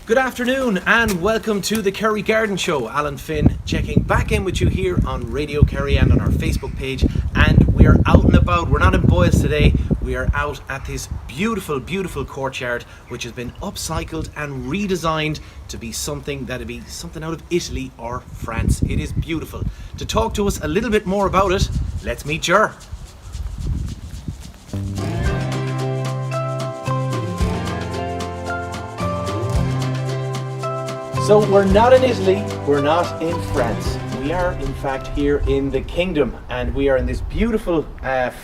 Good afternoon and welcome to the Kerry Garden Show. Alan Finn checking back in with you here on Radio Kerry and on our Facebook page. And we are out and about. We're not in Boyles today. We are out at this beautiful, beautiful courtyard which has been upcycled and redesigned to be something that'd be something out of Italy or France. It is beautiful. To talk to us a little bit more about it, let's meet Ger. So we're not in Italy, we're not in France. We are in fact here in the Kingdom, and we are in this beautiful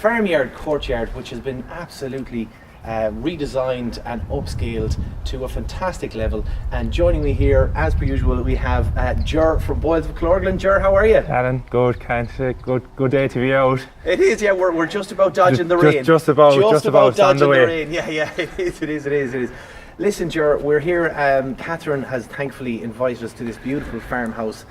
farmyard courtyard which has been absolutely redesigned and upscaled to a fantastic level. And joining me here, as per usual, we have Ger from Boyles of Clorglan. Ger, how are you? Alan, good, good day to be out. It is, yeah, we're just about dodging the rain. Just about dodging the way. rain. Yeah, it is. Listen, Ger, we're here. Catherine has thankfully invited us to this beautiful farmhouse.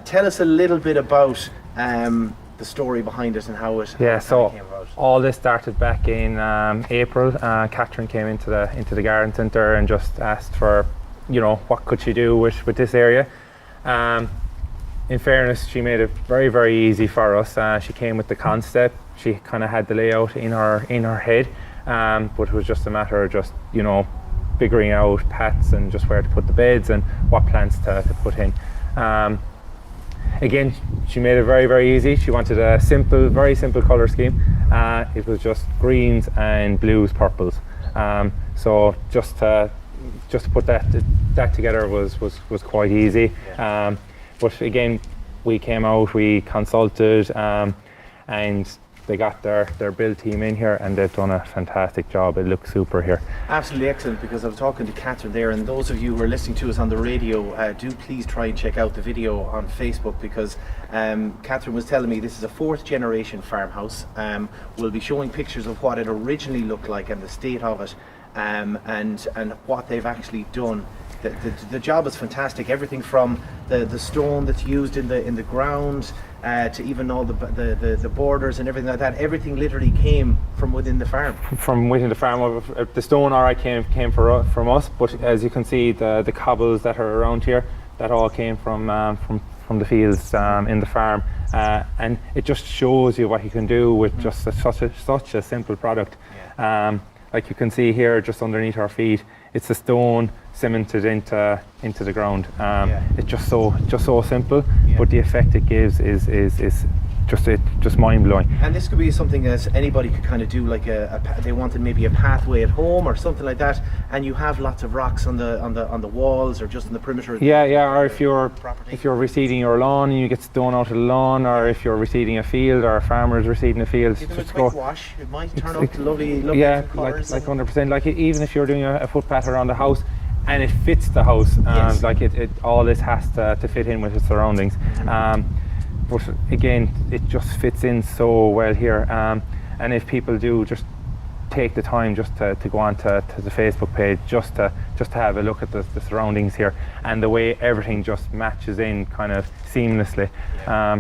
Tell us a little bit about the story behind it and how it came about. All this started back in April. Catherine came into the garden centre and just asked for, what could she do with this area. In fairness, she made it very, very easy for us. She came with the concept. She kind of had the layout in her head, but it was just a matter of just figuring out paths and just where to put the beds and what plants to put in. Again, she made it very, very easy. She wanted a very simple colour scheme. It was just greens and blues, purples. So just to put that together was quite easy. But again, we came out, we consulted, and they got their build team in here and they've done a fantastic job. It looks super here. Absolutely excellent, because I was talking to Catherine there, and those of you who are listening to us on the radio, do please try and check out the video on Facebook, because Catherine was telling me this is a 4th generation farmhouse. We'll be showing pictures of what it originally looked like and the state of it, and what they've actually done. The job is fantastic. Everything from the stone that's used in the ground to even all the borders and everything like that. Everything literally came from within the farm. From within the farm. The stone alright came from us, but as you can see, the cobbles that are around here, that all came from the fields in the farm, and it just shows you what you can do with just such a simple product. Yeah. Like you can see here, just underneath our feet, it's a stone cemented into the ground. It's just so simple, but the effect it gives is just mind blowing. And this could be something that anybody could kind of do, like they wanted maybe a pathway at home or something like that, and you have lots of rocks on the walls or just on the perimeter. Or if you're reseeding your lawn and you get stone out of the lawn, or if you're reseeding a field or a farmer's reseeding a field, give it a quick wash, it might turn up lovely colours. Like 100%. Like even if you're doing a footpath around the house and it fits the house, yes. like it all this has to fit in with its surroundings. But again, it just fits in so well here. And if people do just take the time just to go on to the Facebook page, just to have a look at the surroundings here and the way everything just matches in kind of seamlessly.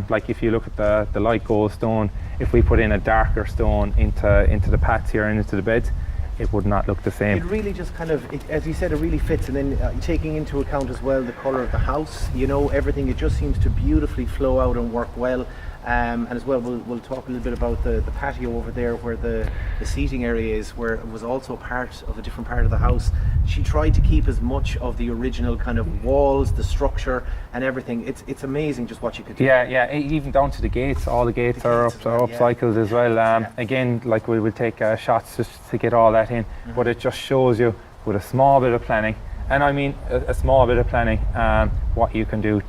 Like if you look at the light gold stone, if we put in a darker stone into the paths here and into the beds, it would not look the same. It really just kind of, as you said, it really fits. And then taking into account as well the colour of the house, everything, it just seems to beautifully flow out and work well. And as well, we'll talk a little bit about the patio over there where the seating area is, where it was also part of a different part of the house. She tried to keep as much of the original kind of walls, the structure and everything. It's amazing just what you could do. Yeah, even down to the gates. All the gates are upcycled as well. Again, like we will take shots just to get all that in, but it just shows you with a small bit of planning, and I mean a small bit of planning, what you can do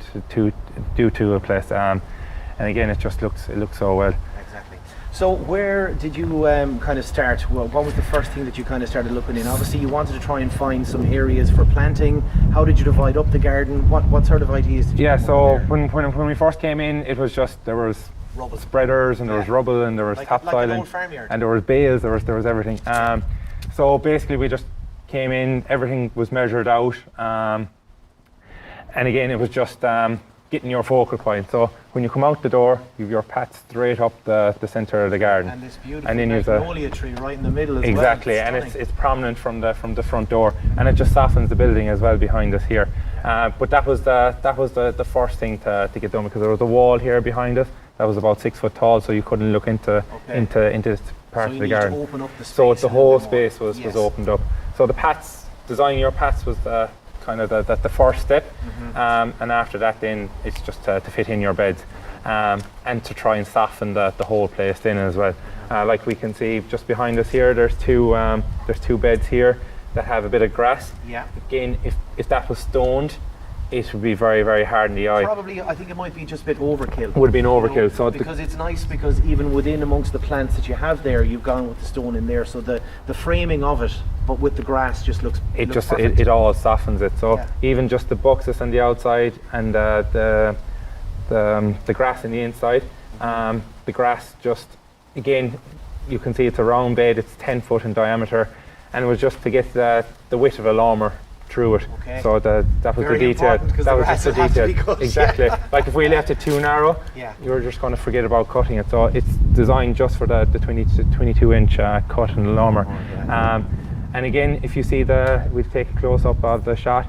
to a place. And again, it looks so well. Exactly. So where did you kind of start? What was the first thing that you kind of started looking in? Obviously you wanted to try and find some areas for planting. How did you divide up the garden? What sort of ideas did you have? So when we first came in, it was just, there was rubble spreaders and there was rubble and there was topsoil and there was bales, there was everything. So basically we just came in, everything was measured out, and again it was just getting your focal point. So when you come out the door, you've your path straight up the centre of the garden. And this beautiful and then magnolia tree right in the middle as exactly, well. Exactly, and it's prominent from the front door, and it just softens the building as well behind us here. But that was the first thing to get done, because there was a wall here behind us that was about 6 foot tall, so you couldn't look into this part of the garden. To open up the space, so the whole space was opened up. So the paths, designing your paths was the kind of the first step, and after that then it's just to fit in your beds, and to try and soften the whole place in as well. Like we can see just behind us here, there's two beds here that have a bit of grass. Yeah. Again, if that was stoned, it would be very, very hard in the eye. Probably, I think it might be just a bit overkill. Would have been overkill. You know, so because it's nice, because even within amongst the plants that you have there, you've gone with the stone in there. So the framing of it, but with the grass, just looks. It all softens it. So even just the boxes on the outside and the grass on the inside, the grass just, again, you can see it's a round bed. It's 10 foot in diameter, and it was just to get the width of a lawnmower through it. Okay. So that was Very the detail. That was just the detail. Exactly. Like if we left it too narrow, you're just going to forget about cutting it. So it's designed just for the 22-inch cut in the lawnmower. And again, if you see we'll take a close up of the shot,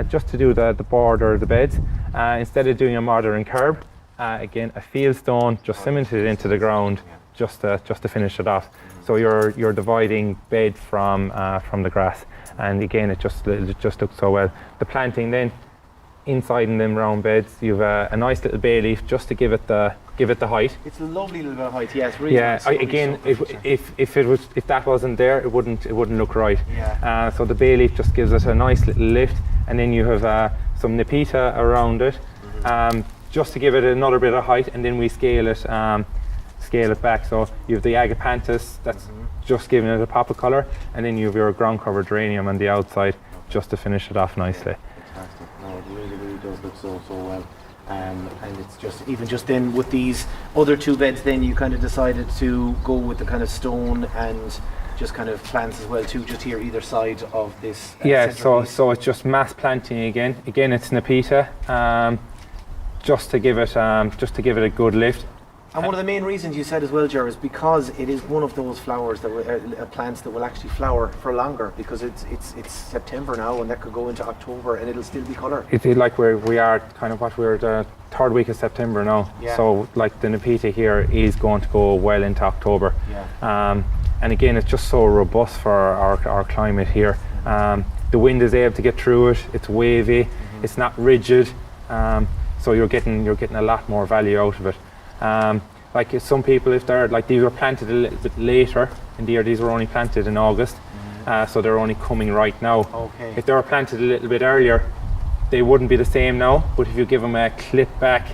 just to do the border of the beds. Instead of doing a modern curb, again a field stone just cemented into the ground, just to finish it off. So you're dividing bed from the grass. And again, it just looks so well. The planting then, inside in them round beds, you've a nice little bay leaf just to give it the height. It's a lovely little bit of height. Yes, really. Yeah. If that wasn't there, it wouldn't look right. Yeah. So the bay leaf just gives it a nice little lift, and then you have some nepeta around it, just to give it another bit of height, and then we scale it back. So you have the agapanthus that's just giving it a pop of colour, and then you have your ground cover geranium on the outside, just to finish it off nicely. Fantastic. No, it really does look so well. And it's just then with these other two beds, then you kind of decided to go with the kind of stone and just kind of plants as well too, just here either side of this. So it's just mass planting again. Again, it's nepeta, just to give it a good lift. And one of the main reasons you said as well, Ger, is because it is one of those flowers that plants that will actually flower for longer, because it's September now, and that could go into October and it'll still be colour. It's like we are we're the third week of September now. Yeah. So like the nepeta here is going to go well into October. Yeah. And again, it's just so robust for our climate here. The wind is able to get through it. It's wavy. It's not rigid. So you're getting a lot more value out of it. Like some people, if they're like, these were planted a little bit later in the year, these were only planted in August, so they're only coming right now. Okay. If they were planted a little bit earlier, they wouldn't be the same now, but if you give them a clip back,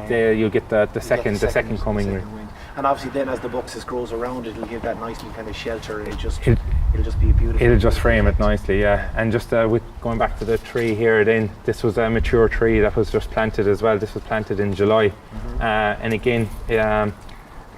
you'll get the second coming. Wind. And obviously then as the boxes grows around, it'll give that nicely kind of shelter. It'll just be beautiful. It'll just frame it nicely, yeah. And just with going back to the tree here, then this was a mature tree that was just planted as well. This was planted in July, and again,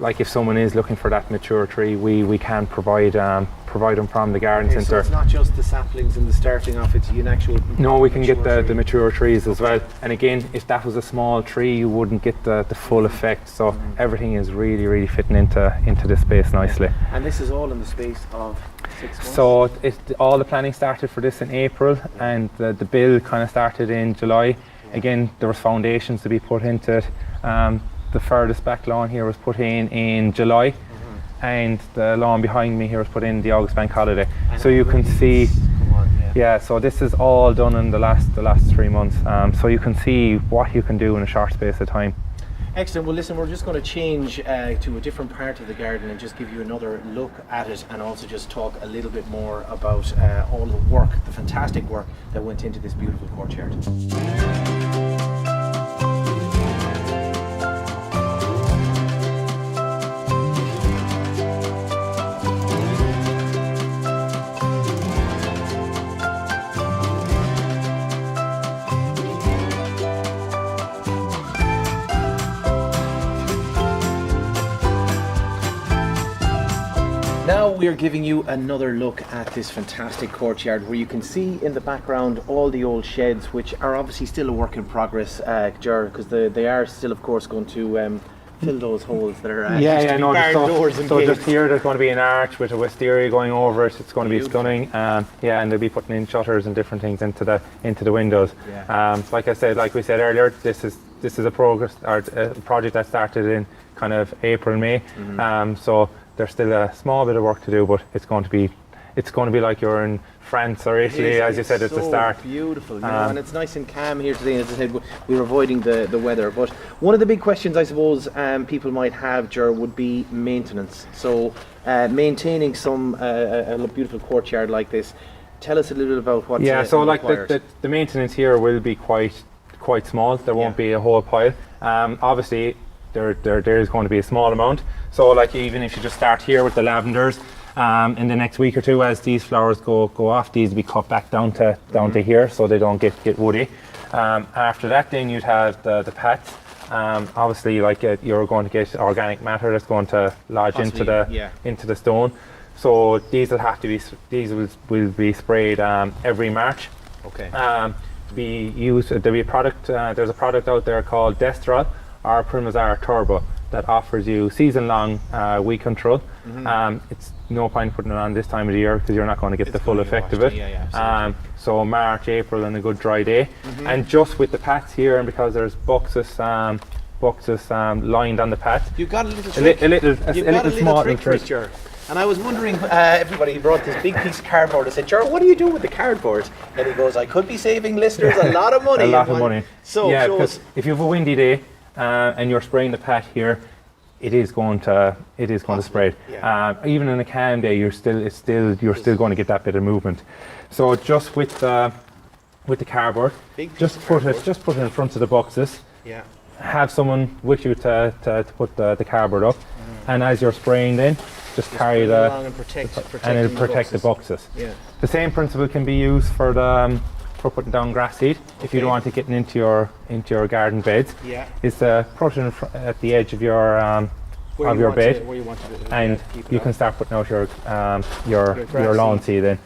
like if someone is looking for that mature tree, we can provide them from the garden centre. So it's not just the saplings and the starting off; it's an actual. No, we can get the mature trees as well. And again, if that was a small tree, you wouldn't get the full effect. So everything is really fitting into this space nicely. And this is all in the space of 6 months. So all the planning started for this in April, and the build kind of started in July. Again, there was foundations to be put into it. The furthest back lawn here was put in July, and the lawn behind me here was put in the August bank holiday. And so you can see, so this is all done in the last 3 months. So you can see what you can do in a short space of time. Excellent. Well, listen, we're just going to change to a different part of the garden and just give you another look at it, and also just talk a little bit more about all the work, the fantastic work that went into this beautiful courtyard. now we're giving you another look at this fantastic courtyard where you can see in the background all the old sheds, which are obviously still a work in progress, Ger, because they are still, of course, going to fill those holes that are barn doors and so gates. just here there's going to be an arch with a wisteria going over it. It's going to be stunning. And they'll be putting in shutters and different things into the windows. Yeah. Like we said earlier, this is a project that started in kind of April, May. So there's still a small bit of work to do, but it's going to be like you're in France or Italy, as you said at the start. Beautiful, you know, and it's nice and calm here today. As I said, we're avoiding the weather. But one of the big questions I suppose people might have, Ger, would be maintenance. So maintaining a beautiful courtyard like this. Tell us a little bit about what's so like required. the maintenance here will be quite small. There won't be a whole pile. Obviously, there is going to be a small amount. So like even if you just start here with the lavenders, in the next week or two, as these flowers go off, these will be cut back down to here, so they don't get woody. After that, then you'd have the pats. Obviously, like you're going to get organic matter that's going to lodge into the stone. So these will be sprayed every March. Okay. There'll be a product. There's a product out there called Destrol or Primazar Turbo that offers you season-long weed control. It's no point putting it on this time of the year because you're not going to get the full effect of it. So March, April, and a good dry day. And just with the pats here, and because there's boxes lined on the pats, You've got a little trick. a little small trick. Ger. And I was wondering, everybody brought this big piece of cardboard. I said, Ger, what do you do with the cardboard? And he goes, I could be saving listeners a lot of money. A lot of money. So because if you have a windy day and you're spraying the pat here, it is going to spray. Even in a calm day, you're still going to get that bit of movement. So just with the cardboard, just put it in front of the boxes. Yeah. Have someone with you to put the cardboard up, and as you're spraying, then just carry and it'll protect the boxes. Yeah. The same principle can be used for putting down grass seed. If you don't want it getting into your garden beds, is to put it at the edge of your bed, and you can start putting out your lawn seed in.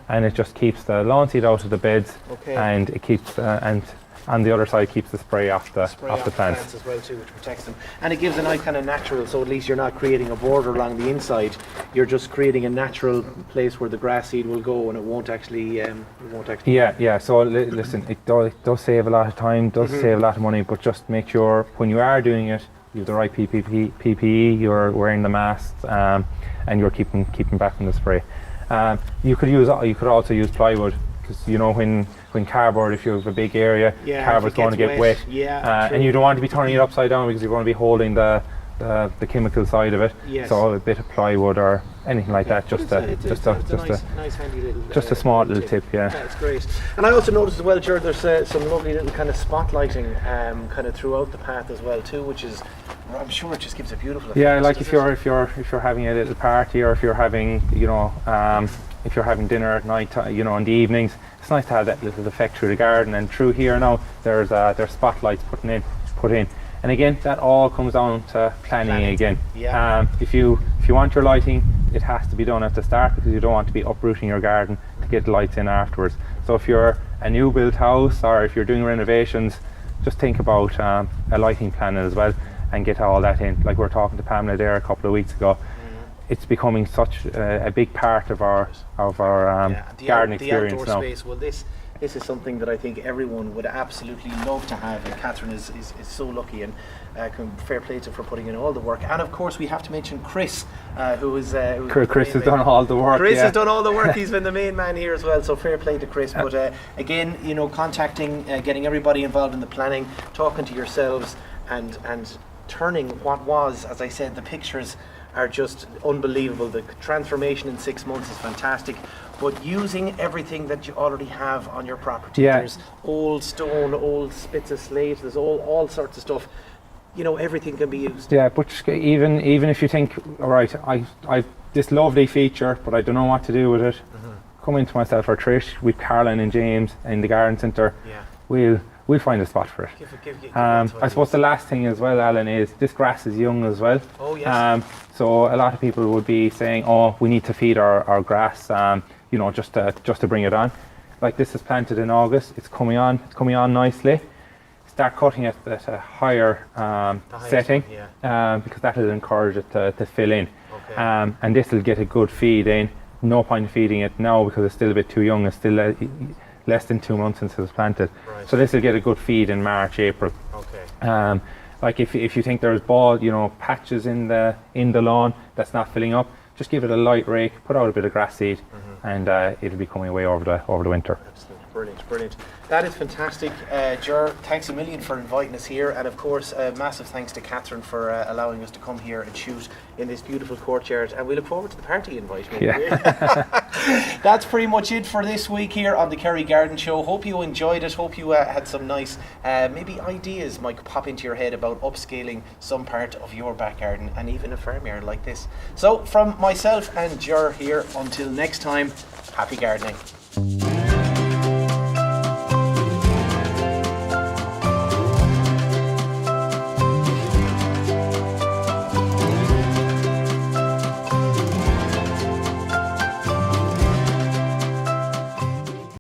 And it just keeps the lawn seed out of the beds, and it keeps and on the other side keeps the spray off the plants as well too, which protects them, and it gives a nice kind of natural. So at least you're not creating a border along the inside. You're just creating a natural place where the grass seed will go, and it won't actually. So listen, it does save a lot of time, save a lot of money, but just make sure when you are doing it, you have the right PPE. You're wearing the masks, and you're keeping back from the spray. You could also use plywood, because you know when cardboard, if you have a big area, cardboard's going to get wet. And you don't want to be turning it upside down because you're going to be holding the chemical side of it. So a bit of plywood or anything like that, just a small little tip. That's great. And I also noticed as well, Ger, there's some lovely little kind of spotlighting kind of throughout the path as well too, which is, I'm sure it just gives a beautiful effect. Like if you're having a little party, or if you're having if you're having dinner at night, in the evenings, it's nice to have that little effect through the garden. And through here now, there's spotlights put in. And again, that all comes down to planning again. If you want your lighting, it has to be done at the start, because you don't want to be uprooting your garden to get lights in afterwards. So if you're a new built house, or if you're doing renovations, just think about a lighting plan as well, and get all that in. Like we were talking to Pamela there a couple of weeks ago. It's becoming such a big part of our garden experience outdoor now. Space. Well, this is something that I think everyone would absolutely love to have, and Catherine is so lucky, and fair play to her for putting in all the work. And of course, we have to mention Chris, Chris has done all the work. Chris has done all the work. He's been the main man here as well. So fair play to Chris. But again, contacting, getting everybody involved in the planning, talking to yourselves, and turning what was, as I said, the pictures are just unbelievable. The transformation in 6 months is fantastic, but using everything that you already have on your property. There's old stone, old bits of slate, there's all sorts of stuff. Everything can be used. But even if you think, all right, I've this lovely feature, but I don't know what to do with it, come into myself or Trish, with Caroline and James in the garden centre. We'll we'll find a spot for it. I suppose the last thing as well, Alan, is this grass is young as well. Oh yes. So a lot of people would be saying, oh, we need to feed our grass, you know, just to bring it on. Like this is planted in August, it's coming on nicely. Start cutting it at a higher setting, because that will encourage it to fill in. Okay. And this will get a good feed in. No point feeding it now because it's still a bit too young. It's still less than 2 months since it was planted. Right. So this will get a good feed in March, April. Okay. Like if you think there's bald, you know, patches in the lawn that's not filling up, just give it a light rake, put out a bit of grass seed, and it'll be coming away over the winter. Absolutely. Brilliant. That is fantastic. Ger, thanks a million for inviting us here, and of course massive thanks to Catherine for allowing us to come here and shoot in this beautiful courtyard, and we look forward to the party invite. Yeah. That's pretty much it for this week here on the Kerry Garden Show. Hope you enjoyed it. Hope you had some nice maybe ideas might pop into your head about upscaling some part of your back garden and even a farmyard like this. So from myself and Ger here, until next time, happy gardening.